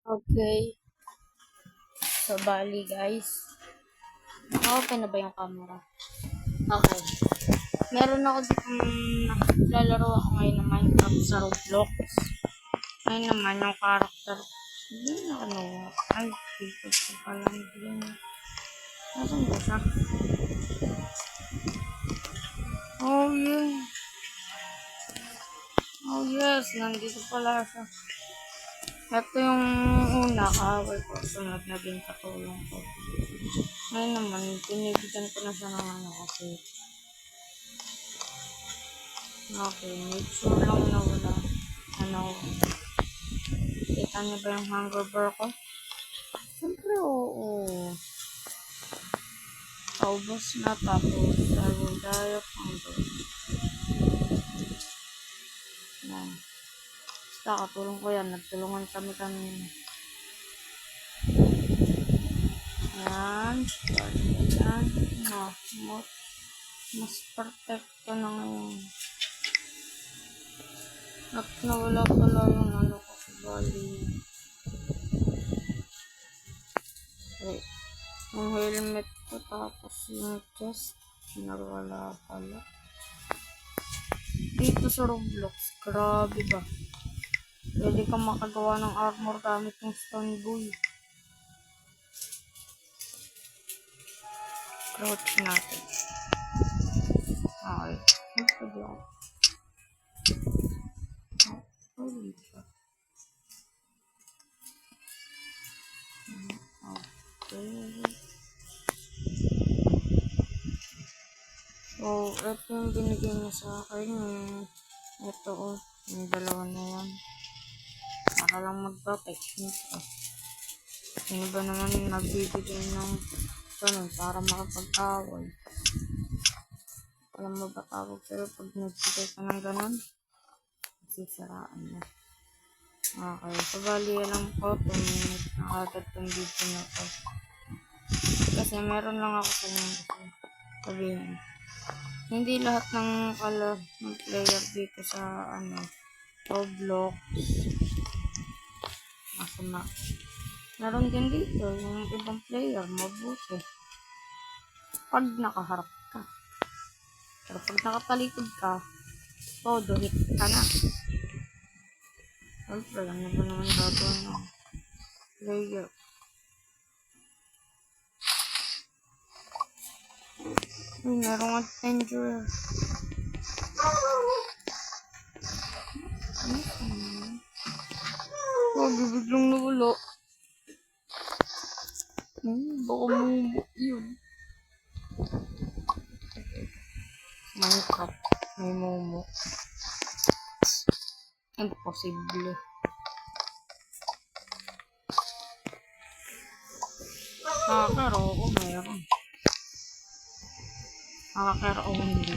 Okay. So, bali guys. Naka-open na ba yung camera? Okay. Meron ako ditong lalaro ako ngayon ng Minecraft sa Roblox. Ngayon naman yung character. Hindi na ano. Ay, dito ko pala. Nasaan ba siya? Oh, yeah. Oh, yes. Nandito pala siya. Ito yung una, kaaway ko. Sunod na din katulong ko. Ngayon naman, pinibigyan ko na siya ng ano kasi. Okay, make sure lang na wala. Ano, kita niyo ba yung hunger bar ko? Siyempre, oo. Paubos na tapos I will die of hunger. Yan. Basta katulong ko yan. Nagtulungan kami. Yan. Yan. No, mas perfect ko na ngayon. At nawala pala yung ano ko sa bali. Okay. Yung helmet ko tapos yung chest. Nawala pala. Dito sa Roblox. Grabe ba? Pwede kang makagawa ng armor gamit ng stone boy. Crouch natin. Okay. Pwede ako. Pwede siya. Okay. So, ito yung binigay niya sa akin. Ito o. Yung dalawa na yan. Para lang mag-protection ko. Sino ba naman yung nagbibigay ng ganun para makapag-away? Alam mo ba tawag? Pero pag nagbigay ka ng ganun, sisiraan na. Okay. So, bali alam ko 2 minutes na agad itong video na ito. Kasi meron lang ako sa inyo sabihin. Hindi lahat ng player dito sa Roblox masama. Meron din dito yung ibang player mabuti pag nakaharap ka. Pero pag nakatalikod ka, todo hit ka na. Siyempre, ano ba naman gagawin ng player? Merong adventure. Biglang nawala. Baka mo yun. Minecraft. May momo. Imposible. Pero oo, meron. Pero oo, hindi.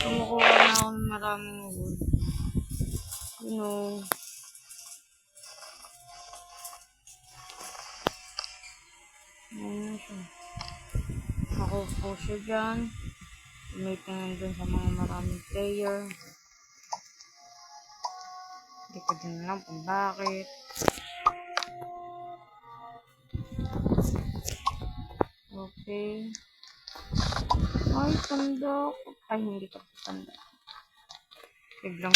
Kumukuha na ako ng maraming wood. You know. Ayan siya. Nakupo siya dyan. Tumitingin dun sa mga maraming player. Hindi ko din alam kung bakit. Okay. Ay, tanda ko. Ay, hindi ka tanda. Biglang.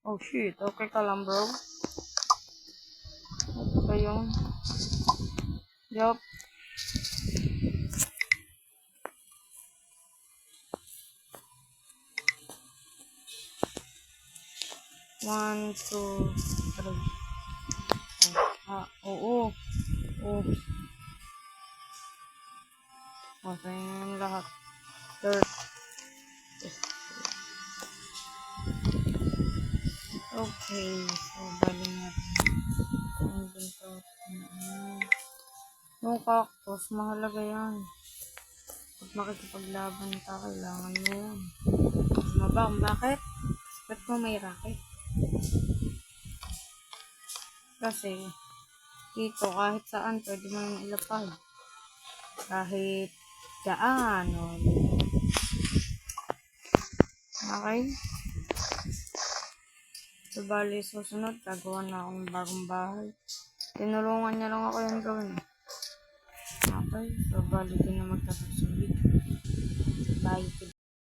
Oh, shit. Okay ka lang, bro? Ito ba yun? Yup. One, two, three. Oo. Oh. Okay, yung lahat. Dirt. Okay. So, bali natin. Yung cactus, mahalaga yan. Pag makikipaglaban ka, kailangan mo yan. Mabang, bakit? Ba't mo may racket? Kasi, dito, kahit saan, pwede mo nang ilapag. Kahit daan, o Okay? So, bali, susunod, gagawa na akong bagong bahay. Tinulungan niya lang ako yung gawin. Okay? So, bali, din na magtatapos yung video. Bye.